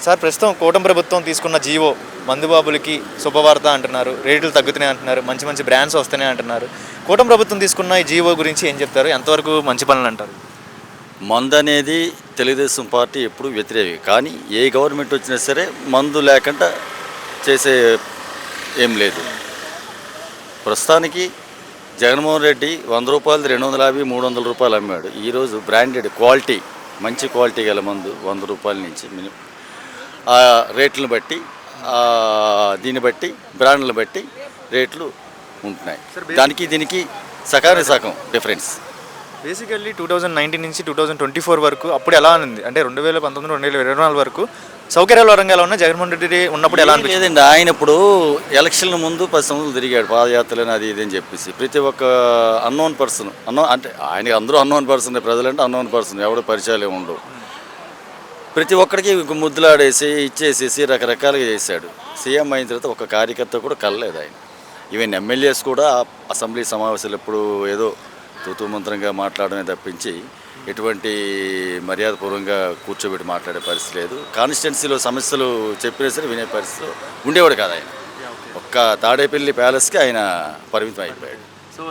Sir ప్రస్తుతం కూటమి ప్రభుత్వం తీసుకున్న జీవో మందుబాబులకి శుభవార్త అంటున్నారు, రేట్లు తగ్గుతున్నాయి అంటున్నారు, మంచి మంచి బ్రాండ్స్ వస్తున్నాయి అంటున్నారు. కూటమి ప్రభుత్వం తీసుకున్న ఈ జీవో గురించి ఏం చెప్తారు? ఎంతవరకు మంచి పనులు అంటారు? మందు అనేది తెలుగుదేశం పార్టీ ఎప్పుడు వ్యతిరేకం, కానీ ఏ గవర్నమెంట్ వచ్చినా సరే మందు లేకుండా చేసే ఏం లేదు. ప్రస్తుతానికి జగన్మోహన్ రెడ్డి 100 రూపాయలు 250 300 రూపాయలు అమ్మాడు. ఈరోజు బ్రాండెడ్ క్వాలిటీ, మంచి క్వాలిటీ గల మందు 100 రూపాయల నుంచి మినిమం. ఆ రేట్లను బట్టి దీన్ని బట్టి బ్రాండ్లను బట్టి రేట్లు ఉంటున్నాయి. దానికి దీనికి సగం డిఫరెన్స్. బేసికల్లీ 2019 నుంచి 2024 వరకు అప్పుడు ఎలా ఉంది అంటే 2019 2024 వరకు సౌకర్యాల పరంగా ఎలా ఉన్నాయి? జగన్మోహన్ రెడ్డి ఉన్నప్పుడు ఎలా అనిపించింది? లేదండి, ఆయన ఇప్పుడు ఎలక్షన్ల ముందు 10 సంవత్సరాలు తిరిగాడు, పాదయాత్రలని అది ఇది అని చెప్పేసి. ప్రతి ఒక్క అన్నోన్ పర్సన్ అంటే ఆయన అందరూ అన్నోన్ పర్సన్, ప్రజలంటే అన్నోన్ పర్సన్, ఎవడో పరిచయాలు ఉండవు. ప్రతి ఒక్కడికి ముద్దులాడేసి ఇచ్చేసేసి రకరకాలుగా చేశాడు. సీఎం అయిన తర్వాత ఒక కార్యకర్త కూడా కలలేదు ఆయన. ఈవెన్ ఎమ్మెల్యేస్ కూడా అసెంబ్లీ సమావేశాలు ఎప్పుడు ఏదో తూతుమంత్రంగా మాట్లాడమే తప్పించి ఎటువంటి మర్యాదపూర్వంగా కూర్చోబెట్టి మాట్లాడే పరిస్థితి లేదు. కాన్స్టిట్యున్సీలో సమస్యలు చెప్పినా సరే వినే పరిస్థితిలో ఉండేవాడు కాదు ఆయన. ఒక్క తాడేపల్లి ప్యాలెస్కి ఆయన పరిమితం అయిపోయాడు. సో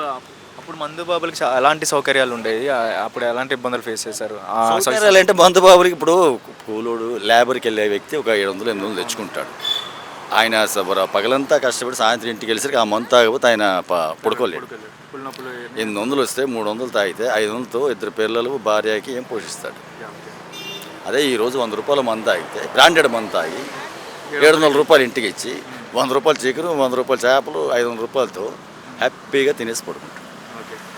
అప్పుడు మందుబాబులకి ఎలాంటి సౌకర్యాలు ఉండేవి? అప్పుడు ఎలాంటి ఇబ్బందులు ఫేస్ చేశారు? సౌకర్యాలు అంటే మందుబాబులకి ఇప్పుడు కూలోడు లేబర్కి వెళ్ళే వ్యక్తి ఒక 700 800 తెచ్చుకుంటాడు. ఆయన పగలంతా కష్టపడి సాయంత్రం ఇంటికి వెళ్ళేసరికి ఆ మందు తాగకపోతే ఆయన పడుకోలేడు. 800 వస్తే 300 తాగితే 500తో 2 పిల్లలు భార్యకి ఏం పోషిస్తాడు? అదే ఈరోజు 100 రూపాయల మందు తాగితే బ్రాండెడ్ మందు తాగి 700 రూపాయలు ఇంటికి ఇచ్చి 100 రూపాయలు చికెను 100 రూపాయల చేపలు 500 రూపాయలతో హ్యాపీగా తినేసి పడుకుంటాడు.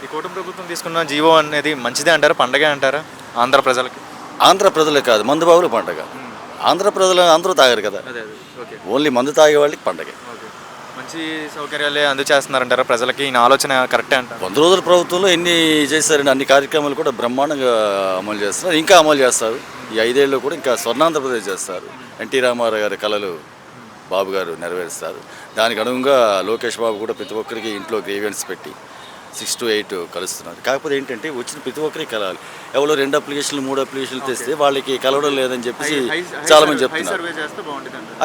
ఈ కూటమి ప్రభుత్వం తీసుకున్న జీవో అనేది మంచిదే అంటారా, పండగ అంటారా ఆంధ్ర ప్రజలకి? ఆంధ్ర ప్రజలే కాదు, మందుబాబుల పండగ. ఆంధ్ర ప్రజలు అందరూ తాగారు కదా, ఓన్లీ మందు తాగే వాళ్ళకి పండగే. మంచి సౌకర్యాలే అందజేస్తున్నారంటారా ప్రజలకి? ఈ ఆలోచన కరెక్టే అంటారు? 100 రోజుల ప్రభుత్వంలో ఎన్ని చేశారండి, అన్ని కార్యక్రమాలు కూడా బ్రహ్మాండంగా అమలు చేస్తున్నారు, ఇంకా అమలు చేస్తారు. ఈ 5 ఏళ్ళలో కూడా ఇంకా స్వర్ణాంధ్రప్రదేశ్ చేస్తారు. ఎన్టీ రామారావు గారి కళలు బాబు గారు నెరవేరుస్తారు. దానికి అనుగుణంగా లోకేష్ బాబు కూడా ప్రతి ఒక్కరికి ఇంట్లో గ్రీవెన్స్ పెట్టి 6 to 8 కలుస్తున్నారు. కాకపోతే ఏంటంటే వచ్చిన ప్రతి ఒక్కరికి కలవాలి. ఎవరో 2 అప్లికేషన్లు 3 అప్లికేషన్లు తెస్తే వాళ్ళకి కలవడం లేదని చెప్పేసి చాలామంది చెప్తున్నారు.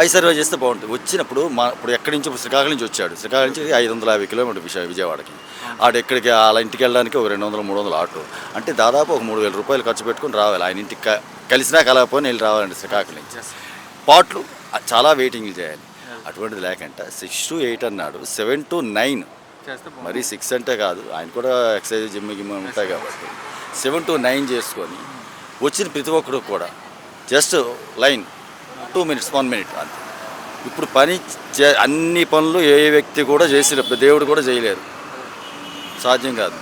ఐ సర్వే చేస్తే బాగుంటుంది. వచ్చినప్పుడు ఇప్పుడు ఎక్కడి నుంచి శ్రీకాకుళం నుంచి వచ్చాడు, శ్రీకాకుళం నుంచి 550 కిలోమీటర్ విజయవాడకి. ఆడెక్కడికి వాళ్ళ ఇంటికి వెళ్ళడానికి ఒక 200 300 ఆటో, అంటే దాదాపు ఒక 3000 రూపాయలు ఖర్చు పెట్టుకుని రావాలి. ఆయన ఇంటికి కలిసినా కలగకపోయినా వెళ్ళి రావాలండి శ్రీకాకుళం నుంచి. పాట్లు చాలా వెయిటింగ్లు చేయాలి. అటువంటిది లేకుండా 6 to 8 అన్నాడు, 7 to 9 మరి 6 అంటే కాదు, ఆయన కూడా ఎక్సర్సైజ్ జిమ్ ఉంటాయి కాబట్టి 7 to 9 చేసుకొని వచ్చిన ప్రతి ఒక్కరు కూడా జస్ట్ లైన్ 2 minutes 1 minute అంతే. ఇప్పుడు అన్ని పనులు ఏ వ్యక్తి కూడా చేసినప్పుడు దేవుడు కూడా చేయలేరు, సాధ్యం కాదు.